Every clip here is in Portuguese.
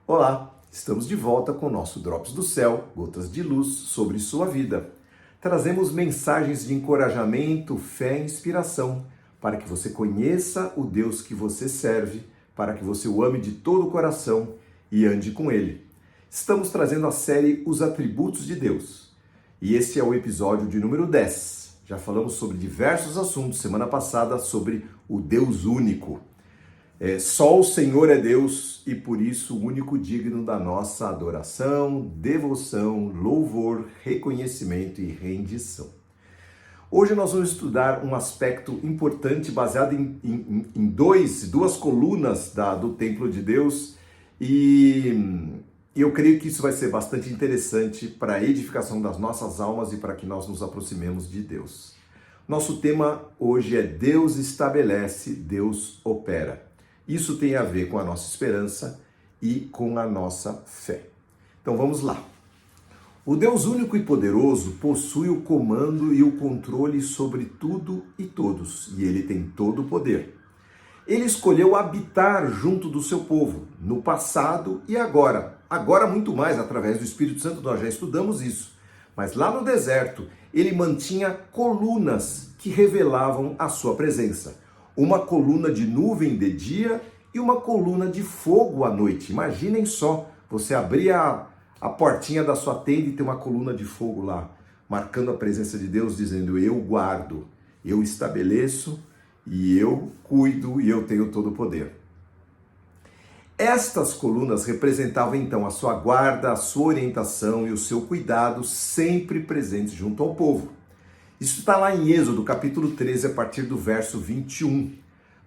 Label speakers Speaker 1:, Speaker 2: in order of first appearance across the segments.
Speaker 1: Olá, estamos de volta com o nosso Drops do Céu, gotas de luz sobre sua vida. Trazemos mensagens de encorajamento, fé e inspiração para que você conheça o Deus que você serve, para que você o ame de todo o coração e ande com Ele. Estamos trazendo a série Os Atributos de Deus e esse é o episódio de número 10. Já falamos sobre diversos assuntos semana passada sobre o Deus único. Só o Senhor é Deus e por isso o único digno da nossa adoração, devoção, louvor, reconhecimento e rendição. Hoje nós vamos estudar um aspecto importante baseado em duas colunas do templo de Deus e eu creio que isso vai ser bastante interessante para a edificação das nossas almas e para que nós nos aproximemos de Deus. Nosso tema hoje é Deus estabelece, Deus opera. Isso tem a ver com a nossa esperança e com a nossa fé. Então vamos lá. O Deus único e poderoso possui o comando e o controle sobre tudo e todos, e ele tem todo o poder. Ele escolheu habitar junto do seu povo, no passado e agora. Agora muito mais, através do Espírito Santo, nós já estudamos isso. Mas lá no deserto, ele mantinha colunas que revelavam a sua presença. Uma coluna de nuvem de dia e uma coluna de fogo à noite. Imaginem só, você abrir a portinha da sua tenda e ter uma coluna de fogo lá, marcando a presença de Deus, dizendo: eu guardo, eu estabeleço e eu cuido e eu tenho todo o poder. Estas colunas representavam então a sua guarda, a sua orientação e o seu cuidado sempre presentes junto ao povo. Isso está lá em Êxodo, capítulo 13, a partir do verso 21.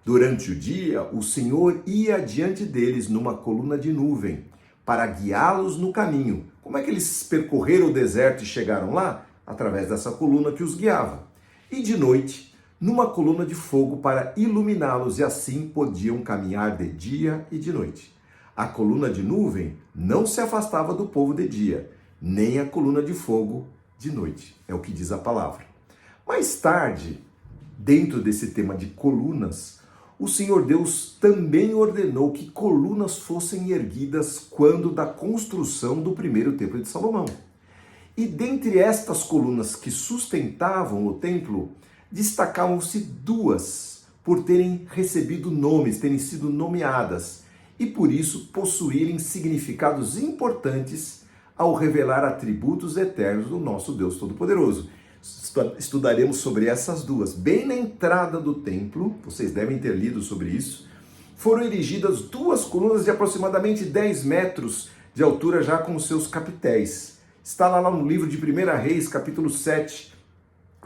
Speaker 1: Durante o dia, o Senhor ia adiante deles numa coluna de nuvem, para guiá-los no caminho. Como é que eles percorreram o deserto e chegaram lá? Através dessa coluna que os guiava. E de noite, numa coluna de fogo para iluminá-los, e assim podiam caminhar de dia e de noite. A coluna de nuvem não se afastava do povo de dia, nem a coluna de fogo de noite, é o que diz a palavra. Mais tarde, dentro desse tema de colunas, o Senhor Deus também ordenou que colunas fossem erguidas quando da construção do primeiro templo de Salomão. E dentre estas colunas que sustentavam o templo, destacavam-se duas por terem recebido nomes, terem sido nomeadas e por isso possuírem significados importantes ao revelar atributos eternos do nosso Deus Todo-Poderoso. Estudaremos sobre essas duas. Bem na entrada do templo, vocês devem ter lido sobre isso, foram erigidas duas colunas de aproximadamente 10 metros de altura já com os seus capitéis. Está lá no livro de 1 Reis, capítulo 7,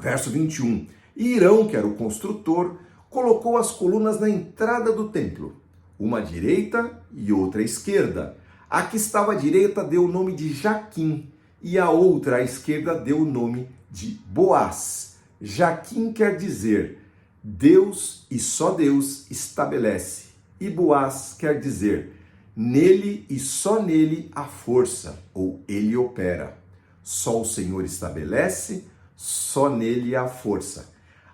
Speaker 1: verso 21. E Hirão, que era o construtor, colocou as colunas na entrada do templo, uma à direita e outra à esquerda. A que estava à direita deu o nome de Jaquim, e a outra à esquerda deu o nome de Boaz. Jaquim quer dizer Deus e só Deus estabelece. E Boaz quer dizer nele e só nele a força, ou ele opera. Só o Senhor estabelece, só nele a força.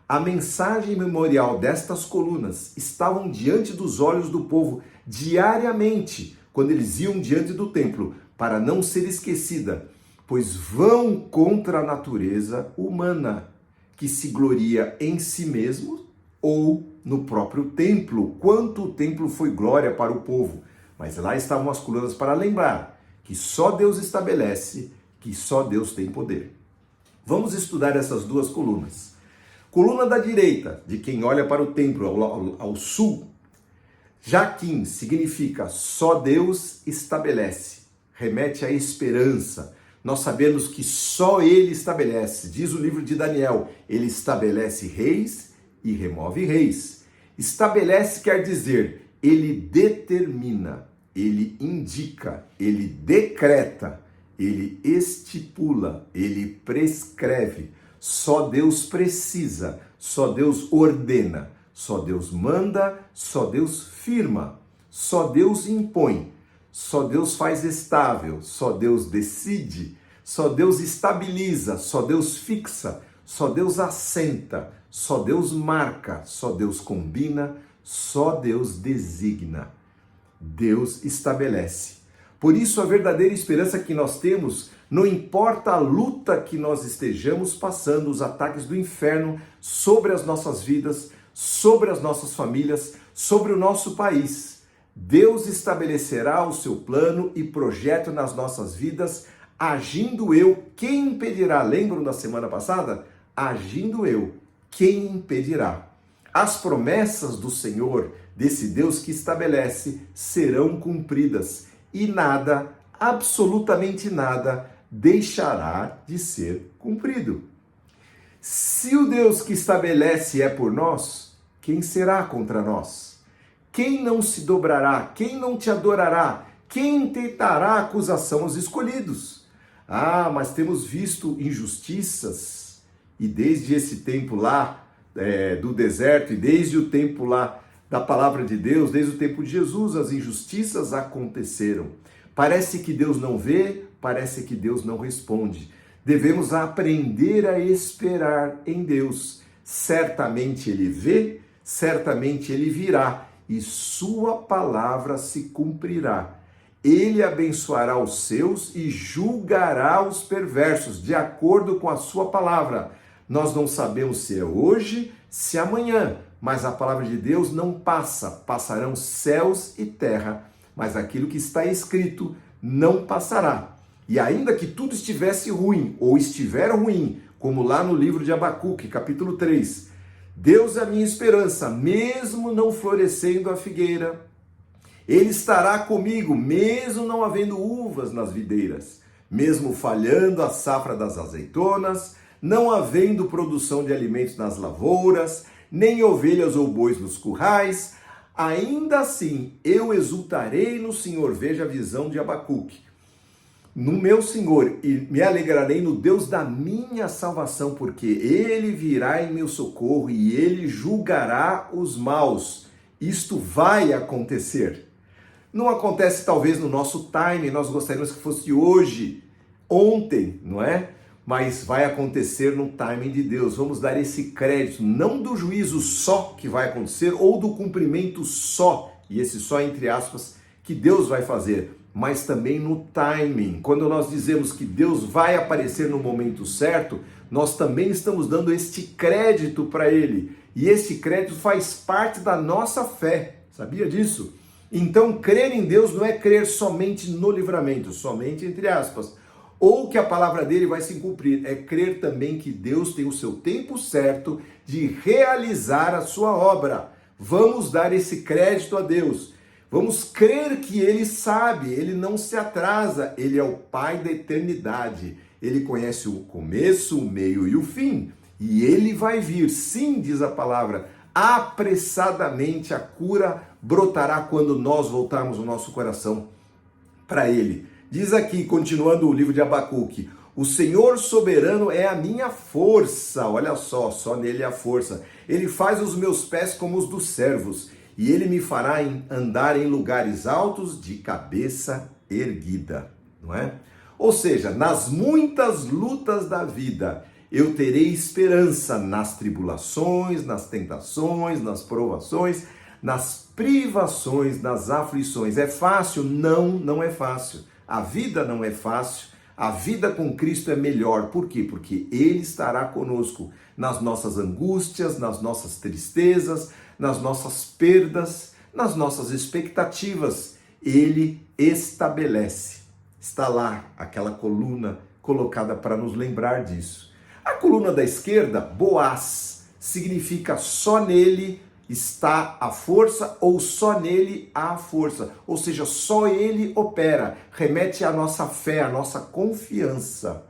Speaker 1: A mensagem memorial destas colunas estavam diante dos olhos do povo diariamente, quando eles iam diante do templo, para não ser esquecida, pois vão contra a natureza humana, que se gloria em si mesmo ou no próprio templo, quanto o templo foi glória para o povo. Mas lá estavam as colunas para lembrar que só Deus estabelece, que só Deus tem poder. Vamos estudar essas duas colunas. Coluna da direita, de quem olha para o templo, ao sul. Jaquim significa só Deus estabelece, remete à esperança. Nós sabemos que só Ele estabelece, diz o livro de Daniel, Ele estabelece reis e remove reis. Estabelece quer dizer, Ele determina, Ele indica, Ele decreta, Ele estipula, Ele prescreve. Só Deus precisa, só Deus ordena, só Deus manda, só Deus firma, só Deus impõe. Só Deus faz estável, só Deus decide, só Deus estabiliza, só Deus fixa, só Deus assenta, só Deus marca, só Deus combina, só Deus designa. Deus estabelece. Por isso, a verdadeira esperança que nós temos, não importa a luta que nós estejamos passando, os ataques do inferno sobre as nossas vidas, sobre as nossas famílias, sobre o nosso país. Deus estabelecerá o seu plano e projeto nas nossas vidas, agindo eu, quem impedirá? Lembram da semana passada? Agindo eu, quem impedirá? As promessas do Senhor, desse Deus que estabelece, serão cumpridas e nada, absolutamente nada, deixará de ser cumprido. Se o Deus que estabelece é por nós, quem será contra nós? Quem não se dobrará? Quem não te adorará? Quem intentará acusação aos escolhidos? Ah, mas temos visto injustiças, e desde esse tempo lá do deserto, e desde o tempo lá da palavra de Deus, desde o tempo de Jesus, as injustiças aconteceram. Parece que Deus não vê, parece que Deus não responde. Devemos aprender a esperar em Deus. Certamente Ele vê, certamente Ele virá, e sua palavra se cumprirá. Ele abençoará os seus e julgará os perversos, de acordo com a sua palavra. Nós não sabemos se é hoje, se é amanhã, mas a palavra de Deus não passa. Passarão céus e terra, mas aquilo que está escrito não passará. E ainda que tudo estivesse ruim, ou estiver ruim, como lá no livro de Abacuque, capítulo 3, Deus é a minha esperança, mesmo não florescendo a figueira. Ele estará comigo, mesmo não havendo uvas nas videiras, mesmo falhando a safra das azeitonas, não havendo produção de alimentos nas lavouras, nem ovelhas ou bois nos currais, ainda assim eu exultarei no Senhor. Veja a visão de Abacuque. No meu Senhor, e me alegrarei no Deus da minha salvação, porque Ele virá em meu socorro e Ele julgará os maus. Isto vai acontecer. Não acontece talvez no nosso time, nós gostaríamos que fosse hoje, ontem, não é? Mas vai acontecer no timing de Deus. Vamos dar esse crédito, não do juízo só que vai acontecer, ou do cumprimento só, e esse só entre aspas, que Deus vai fazer, mas também no timing. Quando nós dizemos que Deus vai aparecer no momento certo, nós também estamos dando este crédito para Ele. E esse crédito faz parte da nossa fé. Sabia disso? Então, crer em Deus não é crer somente no livramento, somente entre aspas, ou que a palavra dele vai se cumprir. É crer também que Deus tem o seu tempo certo de realizar a sua obra. Vamos dar esse crédito a Deus. Vamos crer que Ele sabe, Ele não se atrasa, Ele é o Pai da eternidade. Ele conhece o começo, o meio e o fim. E Ele vai vir, sim, diz a palavra, apressadamente a cura brotará quando nós voltarmos o nosso coração para Ele. Diz aqui, continuando o livro de Abacuque, o Senhor soberano é a minha força. Olha só nele a força. Ele faz os meus pés como os dos servos. E Ele me fará andar em lugares altos de cabeça erguida, não é? Ou seja, nas muitas lutas da vida, eu terei esperança nas tribulações, nas tentações, nas provações, nas privações, nas aflições. É fácil? Não, não é fácil. A vida não é fácil. A vida com Cristo é melhor. Por quê? Porque Ele estará conosco nas nossas angústias, nas nossas tristezas, nas nossas perdas, nas nossas expectativas. Ele estabelece. Está lá aquela coluna colocada para nos lembrar disso. A coluna da esquerda, Boaz, significa só nele está a força ou só nele há a força. Ou seja, só ele opera. Remete à nossa fé, à nossa confiança.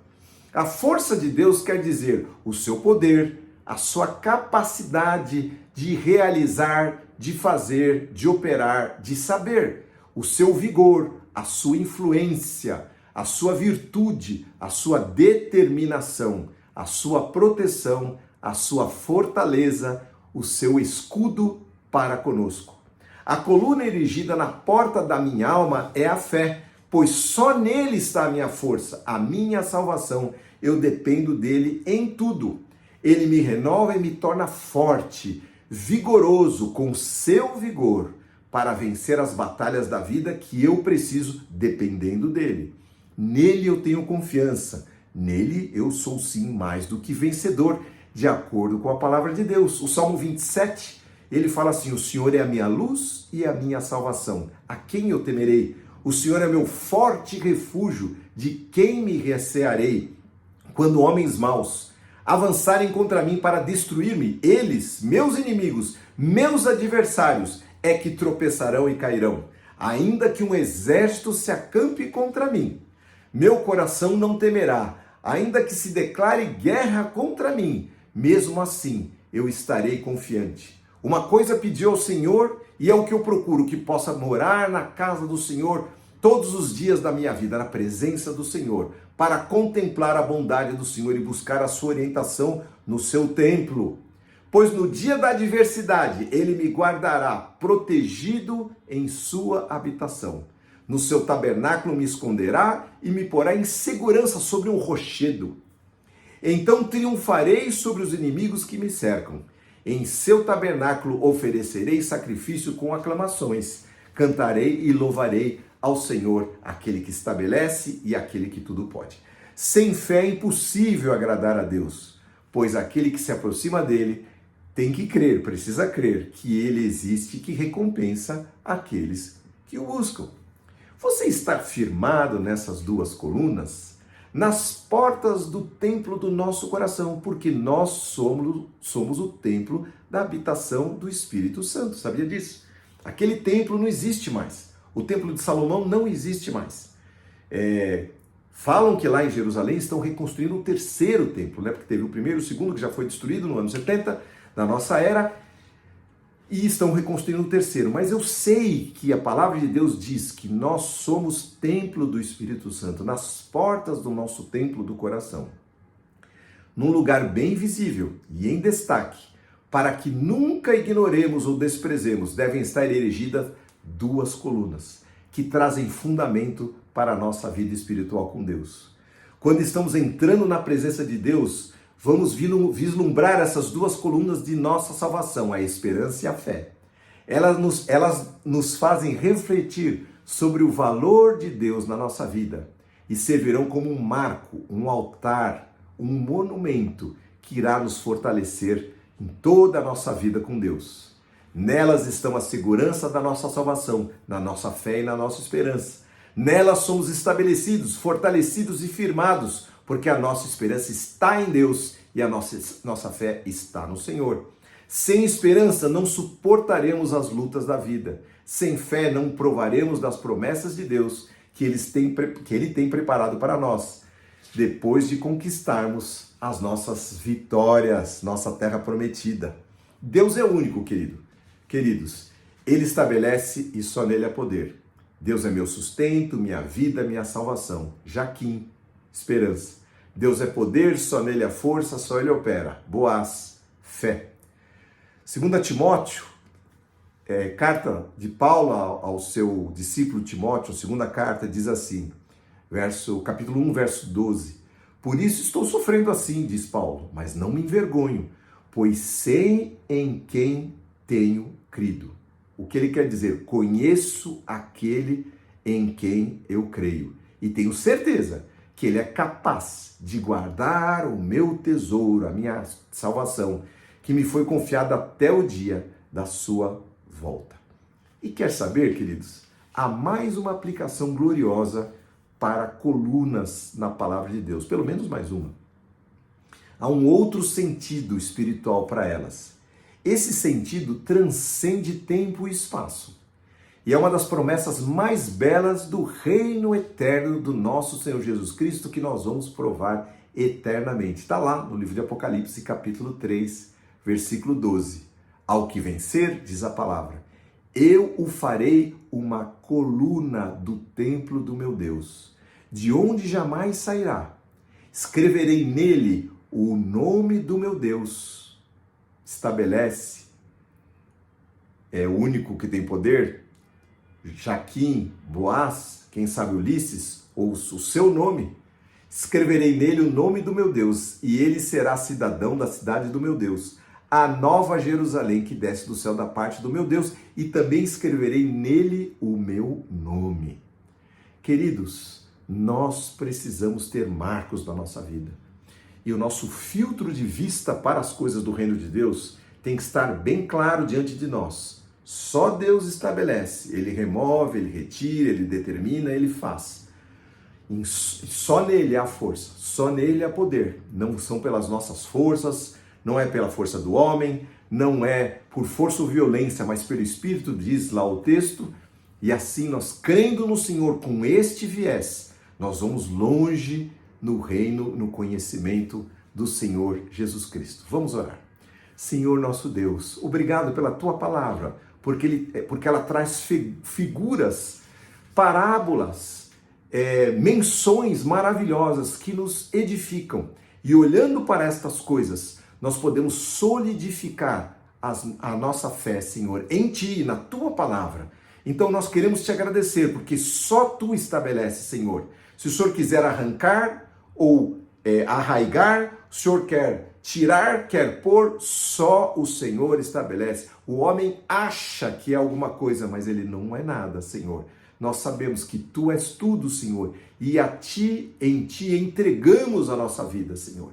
Speaker 1: A força de Deus quer dizer o seu poder, a sua capacidade de realizar, de fazer, de operar, de saber. O seu vigor, a sua influência, a sua virtude, a sua determinação, a sua proteção, a sua fortaleza, o seu escudo para conosco. A coluna erigida na porta da minha alma é a fé, pois só nele está a minha força, a minha salvação. Eu dependo dele em tudo. Ele me renova e me torna forte, vigoroso com seu vigor, para vencer as batalhas da vida que eu preciso, dependendo dele. Nele eu tenho confiança. Nele eu sou sim mais do que vencedor, de acordo com a palavra de Deus. O Salmo 27, ele fala assim: o Senhor é a minha luz e a minha salvação. A quem eu temerei? O Senhor é meu forte refúgio. De quem me recearei? Quando homens maus avançarem contra mim para destruir-me, eles, meus inimigos, meus adversários, é que tropeçarão e cairão. Ainda que um exército se acampe contra mim, meu coração não temerá. Ainda que se declare guerra contra mim, mesmo assim eu estarei confiante. Uma coisa pedi ao Senhor e é o que eu procuro, que possa morar na casa do Senhor todos os dias da minha vida, na presença do Senhor, para contemplar a bondade do Senhor e buscar a sua orientação no seu templo. Pois no dia da adversidade ele me guardará protegido em sua habitação. No seu tabernáculo me esconderá e me porá em segurança sobre um rochedo. Então triunfarei sobre os inimigos que me cercam. Em seu tabernáculo oferecerei sacrifício com aclamações. Cantarei e louvarei ao Senhor, aquele que estabelece e aquele que tudo pode. Sem fé é impossível agradar a Deus, pois aquele que se aproxima dele tem que crer, precisa crer que ele existe e que recompensa aqueles que o buscam. Você está firmado nessas duas colunas? Nas portas do templo do nosso coração, porque nós somos o templo da habitação do Espírito Santo. Sabia disso? Aquele templo não existe mais. O templo de Salomão não existe mais. Falam que lá em Jerusalém estão reconstruindo o terceiro templo, né? Porque teve o primeiro e o segundo que já foi destruído no ano 70 da nossa era, e estão reconstruindo o terceiro. Mas eu sei que a palavra de Deus diz que nós somos templo do Espírito Santo, nas portas do nosso templo do coração, num lugar bem visível e em destaque, para que nunca ignoremos ou desprezemos, devem estar erigidas duas colunas que trazem fundamento para a nossa vida espiritual com Deus. Quando estamos entrando na presença de Deus, vamos vislumbrar essas duas colunas de nossa salvação, a esperança e a fé. Elas nos fazem refletir sobre o valor de Deus na nossa vida e servirão como um marco, um altar, um monumento que irá nos fortalecer em toda a nossa vida com Deus. Nelas estão a segurança da nossa salvação, na nossa fé e na nossa esperança. Nelas somos estabelecidos, fortalecidos e firmados, porque a nossa esperança está em Deus e a nossa fé está no Senhor. Sem esperança não suportaremos as lutas da vida. Sem fé não provaremos das promessas de Deus que Ele tem preparado para nós, depois de conquistarmos as nossas vitórias, nossa terra prometida. Deus é único, queridos. Ele estabelece e só nele há poder. Deus é meu sustento, minha vida, minha salvação. Jaquim, esperança. Deus é poder, só nele há força, só ele opera. Boaz, fé. 2 Timóteo, carta de Paulo ao seu discípulo Timóteo, a segunda carta, diz assim, capítulo 1, verso 12. Por isso estou sofrendo assim, diz Paulo, mas não me envergonho, pois sei em quem tenho crido. O que ele quer dizer? Conheço aquele em quem eu creio e tenho certeza que ele é capaz de guardar o meu tesouro, a minha salvação, que me foi confiada até o dia da sua volta. E quer saber, queridos? Há mais uma aplicação gloriosa para colunas na palavra de Deus, pelo menos mais uma. Há um outro sentido espiritual para elas. Esse sentido transcende tempo e espaço. E é uma das promessas mais belas do reino eterno do nosso Senhor Jesus Cristo, que nós vamos provar eternamente. Está lá no livro de Apocalipse, capítulo 3, versículo 12. Ao que vencer, diz a palavra, eu o farei uma coluna do templo do meu Deus, de onde jamais sairá. Escreverei nele o nome do meu Deus. Estabelece, é o único que tem poder, Jaquim, Boaz, quem sabe Ulisses, ou o seu nome. Escreverei nele o nome do meu Deus, e ele será cidadão da cidade do meu Deus, a nova Jerusalém que desce do céu da parte do meu Deus, e também escreverei nele o meu nome. Queridos, nós precisamos ter marcos na nossa vida. E o nosso filtro de vista para as coisas do reino de Deus tem que estar bem claro diante de nós. Só Deus estabelece, Ele remove, Ele retira, Ele determina, Ele faz. Só nele há força, só nele há poder. Não são pelas nossas forças, não é pela força do homem, não é por força ou violência, mas pelo Espírito, diz lá o texto. E assim nós, crendo no Senhor com este viés, nós vamos longe no reino, no conhecimento do Senhor Jesus Cristo. Vamos orar. Senhor nosso Deus, obrigado pela Tua palavra, porque ela traz figuras, parábolas, menções maravilhosas que nos edificam. E olhando para estas coisas, nós podemos solidificar a nossa fé, Senhor, em Ti, na Tua palavra. Então nós queremos Te agradecer, porque só Tu estabeleces, Senhor. Se o Senhor quiser arrancar ou arraigar, o Senhor quer tirar, quer pôr, só o Senhor estabelece. O homem acha que é alguma coisa, mas ele não é nada, Senhor. Nós sabemos que Tu és tudo, Senhor, e em Ti entregamos a nossa vida, Senhor,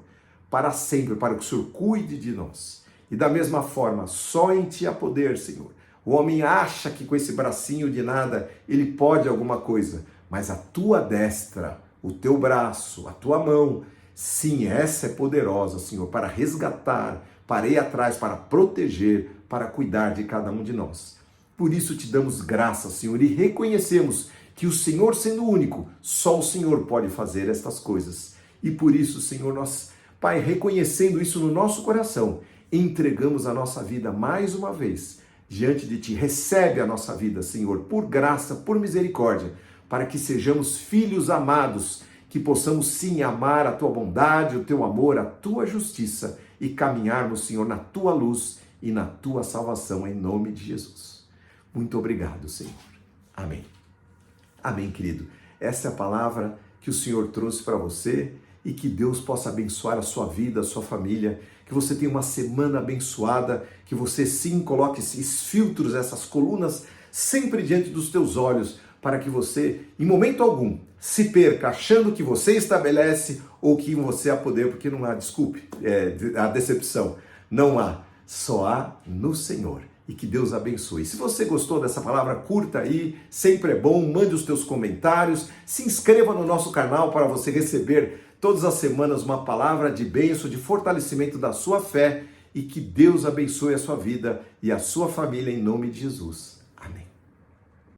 Speaker 1: para sempre, para que o Senhor cuide de nós. E da mesma forma, só em Ti há poder, Senhor. O homem acha que com esse bracinho de nada ele pode alguma coisa, mas a Tua destra, o Teu braço, a Tua mão, sim, essa é poderosa, Senhor, para resgatar, para ir atrás, para proteger, para cuidar de cada um de nós. Por isso Te damos graças, Senhor, e reconhecemos que o Senhor, sendo único, só o Senhor pode fazer estas coisas. E por isso, Senhor, nós, Pai, reconhecendo isso no nosso coração, entregamos a nossa vida mais uma vez diante de Ti. Recebe a nossa vida, Senhor, por graça, por misericórdia, para que sejamos filhos amados, que possamos sim amar a Tua bondade, o Teu amor, a Tua justiça e caminharmos, Senhor, na Tua luz e na Tua salvação, em nome de Jesus. Muito obrigado, Senhor. Amém. Amém, querido. Essa é a palavra que o Senhor trouxe para você e que Deus possa abençoar a sua vida, a sua família, que você tenha uma semana abençoada, que você sim coloque esses filtros, essas colunas sempre diante dos teus olhos, para que você, em momento algum, se perca achando que você estabelece ou que em você há poder, porque não há, desculpe, a decepção. Não há, só há no Senhor. E que Deus abençoe. Se você gostou dessa palavra, curta aí, sempre é bom, mande os teus comentários, se inscreva no nosso canal para você receber todas as semanas uma palavra de bênção, de fortalecimento da sua fé, e que Deus abençoe a sua vida e a sua família em nome de Jesus.